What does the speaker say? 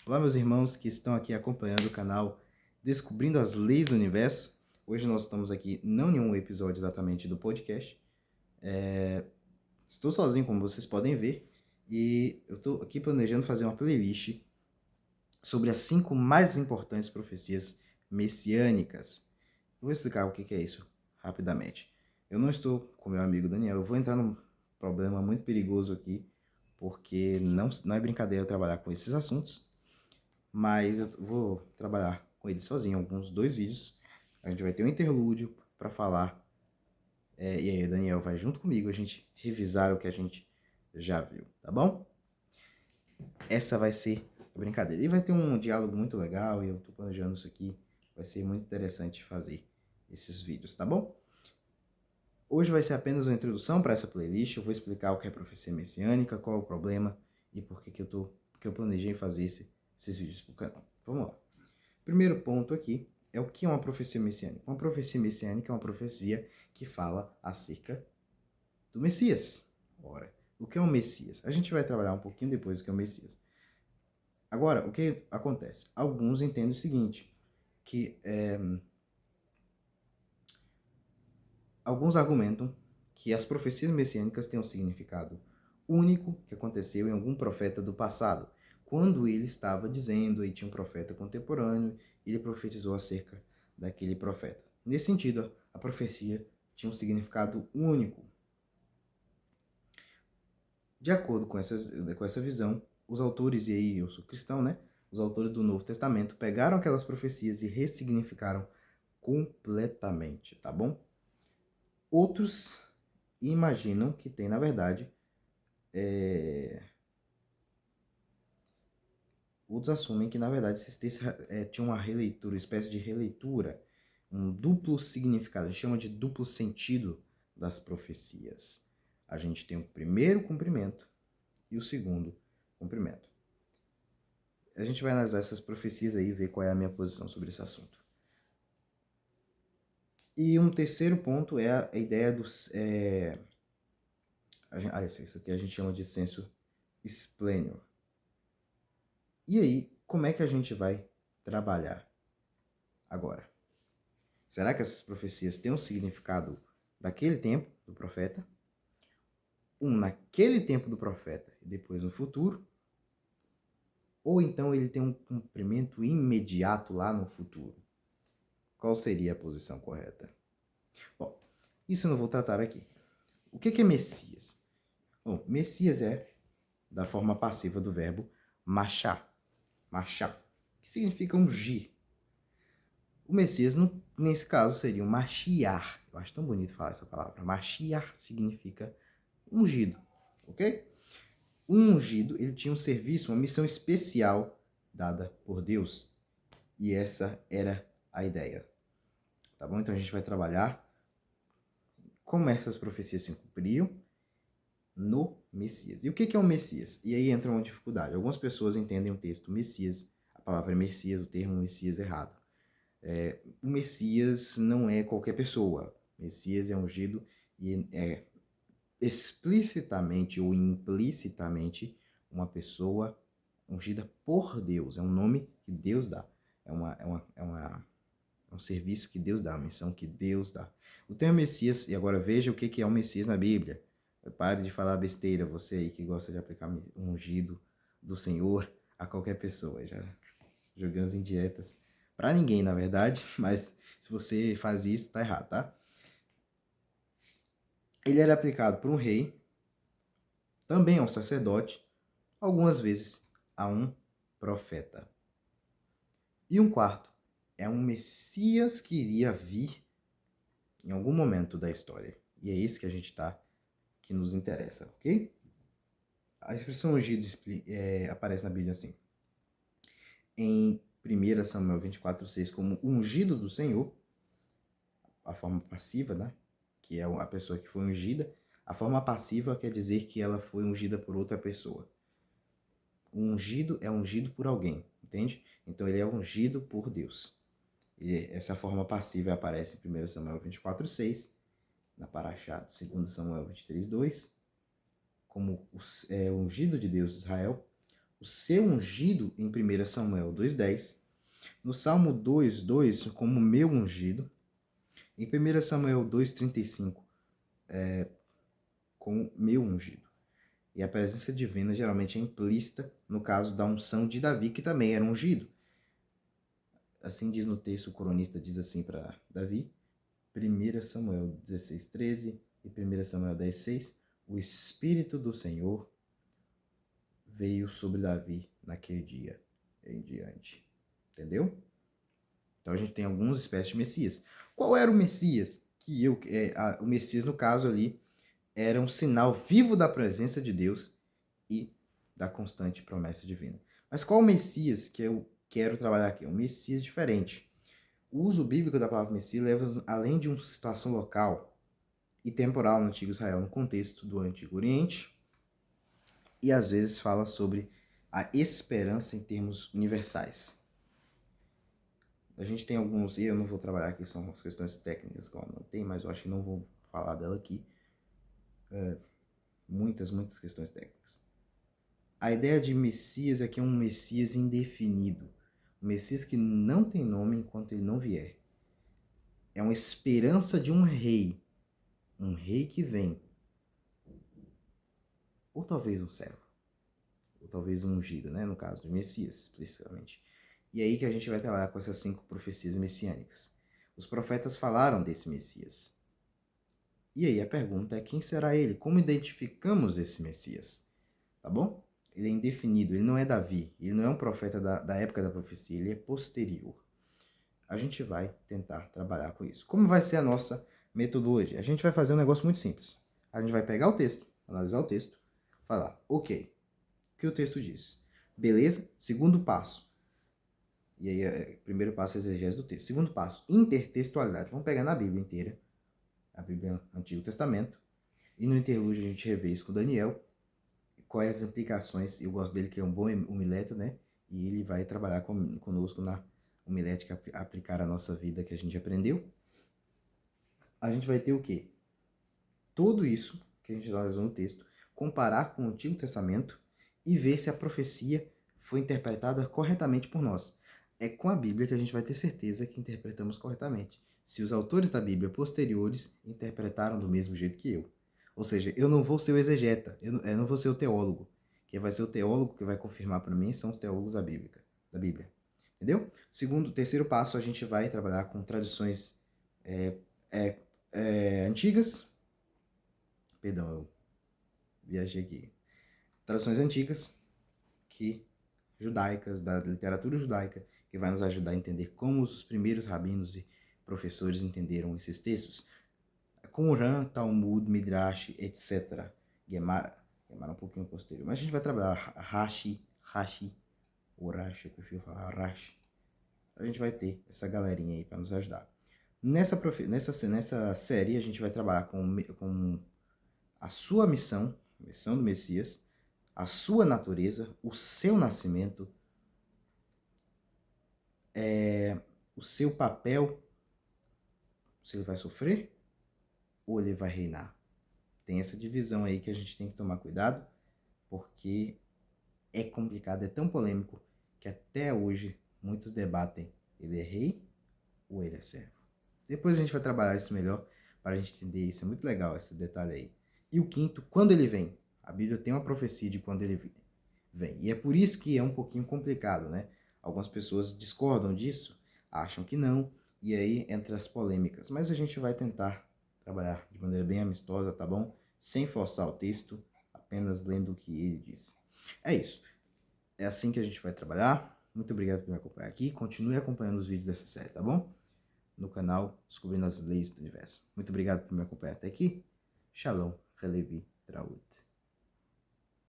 Olá, meus irmãos que estão aqui acompanhando o canal Descobrindo as Leis do Universo. Hoje nós estamos aqui, não em um episódio exatamente do podcast. Estou sozinho, como vocês podem ver, e eu estou aqui planejando fazer uma playlist sobre as 5 mais importantes profecias messiânicas. Eu vou explicar o que é isso rapidamente. Eu não estou com meu amigo Daniel, eu vou entrar num problema muito perigoso aqui, porque não é brincadeira trabalhar com esses assuntos. Mas eu vou trabalhar com ele sozinho, alguns 2 vídeos. A gente vai ter um interlúdio para falar. E aí o Daniel vai junto comigo, a gente revisar o que a gente já viu, tá bom? Essa vai ser a brincadeira. E vai ter um diálogo muito legal e eu tô planejando isso aqui. Vai ser muito interessante fazer esses vídeos, tá bom? Hoje vai ser apenas uma introdução para essa playlist. Eu vou explicar o que é profecia messiânica, qual é o problema e por que eu planejei fazer esses vídeos pro canal. Vamos lá. Primeiro ponto aqui é o que é uma profecia messiânica. Uma profecia messiânica é uma profecia que fala acerca do Messias. Ora, o que é o Messias? A gente vai trabalhar um pouquinho depois do que é o Messias. Agora, o que acontece? Alguns entendem o seguinte, que alguns argumentam que as profecias messiânicas têm um significado único que aconteceu em algum profeta do passado. Quando ele estava dizendo, e tinha um profeta contemporâneo, ele profetizou acerca daquele profeta. Nesse sentido, a profecia tinha um significado único. De acordo com essa visão, os autores, e aí eu sou cristão, né? Os autores do Novo Testamento pegaram aquelas profecias e ressignificaram completamente, tá bom? Outros imaginam que tem, na verdade, outros assumem que, na verdade, esses textos tinham uma releitura, uma espécie de releitura, um duplo significado, a gente chama de duplo sentido das profecias. A gente tem o primeiro cumprimento e o segundo cumprimento. A gente vai analisar essas profecias aí e ver qual é a minha posição sobre esse assunto. E um terceiro ponto é a ideia dos... isso aqui a gente chama de senso esplênio. E aí, como é que a gente vai trabalhar agora? Será que essas profecias têm um significado daquele tempo do profeta? Um naquele tempo do profeta e depois no futuro? Ou então ele tem um cumprimento imediato lá no futuro? Qual seria a posição correta? Bom, isso eu não vou tratar aqui. O que é Messias? Bom, Messias é da forma passiva do verbo machar, que significa ungir. O Messias, nesse caso, seria um Mashiach. Eu acho tão bonito falar essa palavra. Mashiach significa ungido, ok? O ungido, ele tinha um serviço, uma missão especial dada por Deus. E essa era a ideia. Tá bom? Então a gente vai trabalhar como essas profecias se cumpriam no Messias. E o que é o Messias? E aí entra uma dificuldade. Algumas pessoas entendem o texto Messias, a palavra Messias, o termo Messias errado. O Messias não é qualquer pessoa. Messias é ungido e é explicitamente ou implicitamente uma pessoa ungida por Deus. É um nome que Deus dá. É um serviço que Deus dá, uma missão que Deus dá. O termo Messias, e agora veja o que é o Messias na Bíblia. Pare de falar besteira, você aí que gosta de aplicar um ungido do Senhor a qualquer pessoa. Já joguei umas indiretas pra ninguém, na verdade, mas se você faz isso, tá errado, tá? Ele era aplicado por um rei, também a um sacerdote, algumas vezes a um profeta. E um quarto, é um Messias que iria vir em algum momento da história. E é esse que a gente tá, que nos interessa, ok? A expressão ungido aparece na Bíblia assim. Em 1 Samuel 24:6 como ungido do Senhor, a forma passiva, né? Que é a pessoa que foi ungida. A forma passiva quer dizer que ela foi ungida por outra pessoa. O ungido é ungido por alguém, entende? Então ele é ungido por Deus. E essa forma passiva aparece em 1 Samuel 24:6, na Paraxá de 2 Samuel 23:2, como o ungido de Deus de Israel. o seu ungido em 1 Samuel 2:10, no Salmo 2:2 como meu ungido, em 1 Samuel 2:35 como meu ungido. E a presença divina geralmente é implícita no caso da unção de Davi, que também era ungido. Assim diz no texto, o cronista diz assim para Davi, 1 Samuel 16:13 e 1 Samuel 10:6, o Espírito do Senhor veio sobre Davi naquele dia em diante. Entendeu? Então a gente tem algumas espécies de Messias. Qual era o Messias? O Messias, no caso ali, era um sinal vivo da presença de Deus e da constante promessa divina. Mas qual o Messias que eu quero trabalhar aqui? Um Messias diferente. O uso bíblico da palavra Messias leva além de uma situação local e temporal no Antigo Israel, no contexto do Antigo Oriente, e às vezes fala sobre a esperança em termos universais. A gente tem alguns, e eu não vou trabalhar aqui, são umas questões técnicas que eu não tenho, mas eu acho que não vou falar dela aqui. Muitas questões técnicas. A ideia de Messias é que é um Messias indefinido. Um Messias que não tem nome enquanto ele não vier. É uma esperança de um rei. Um rei que vem. Ou talvez um servo. Ou talvez um ungido, né? No caso de Messias, especificamente. E aí que a gente vai trabalhar com essas 5 profecias messiânicas. Os profetas falaram desse Messias. E aí a pergunta é: quem será ele? Como identificamos esse Messias? Tá bom? Ele é indefinido, ele não é Davi, ele não é um profeta da época da profecia, ele é posterior. A gente vai tentar trabalhar com isso. Como vai ser a nossa metodologia? A gente vai fazer um negócio muito simples. A gente vai pegar o texto, analisar o texto, falar, ok, o que o texto diz? Beleza? Segundo passo. E aí, primeiro passo, exegese do texto. Segundo passo, intertextualidade. Vamos pegar na Bíblia inteira, a Bíblia Antigo Testamento, e no interlúdio a gente revê isso com Daniel, quais as implicações. Eu gosto dele, que é um bom homileto, né? E ele vai trabalhar conosco na homilética, aplicar a nossa vida que a gente aprendeu. A gente vai ter o quê? Tudo isso que a gente analisou no texto, comparar com o Antigo Testamento e ver se a profecia foi interpretada corretamente por nós. É com a Bíblia que a gente vai ter certeza que interpretamos corretamente. Se os autores da Bíblia posteriores interpretaram do mesmo jeito que eu. Ou seja, eu não vou ser o exegeta, eu não vou ser o teólogo. Quem vai ser o teólogo que vai confirmar para mim são os teólogos da Bíblia. Entendeu? Terceiro passo, a gente vai trabalhar com tradições antigas. Perdão, eu viajei aqui. Traduções antigas, judaicas, da literatura judaica, que vai nos ajudar a entender como os primeiros rabinos e professores entenderam esses textos. Qumran, Talmud, Midrash, etc. Gemara é um pouquinho posterior. Mas a gente vai trabalhar Rashi, ou Rashi, eu prefiro falar Rashi. A gente vai ter essa galerinha aí para nos ajudar. Nessa série, a gente vai trabalhar com a sua missão, a missão do Messias, a sua natureza, o seu nascimento, o seu papel, se ele vai sofrer ou ele vai reinar. Tem essa divisão aí que a gente tem que tomar cuidado, porque é complicado, é tão polêmico, que até hoje muitos debatem, ele é rei ou ele é servo. Depois a gente vai trabalhar isso melhor para a gente entender isso, é muito legal esse detalhe aí. E o quinto, quando ele vem? A Bíblia tem uma profecia de quando ele vem. E é por isso que é um pouquinho complicado, né? Algumas pessoas discordam disso, acham que não, e aí entra as polêmicas. Mas a gente vai tentar trabalhar de maneira bem amistosa, tá bom? Sem forçar o texto, apenas lendo o que ele diz. É isso. É assim que a gente vai trabalhar. Muito obrigado por me acompanhar aqui. Continue acompanhando os vídeos dessa série, tá bom? No canal Descobrindo as Leis do Universo. Muito obrigado por me acompanhar até aqui. Shalom, Halevi, Traut.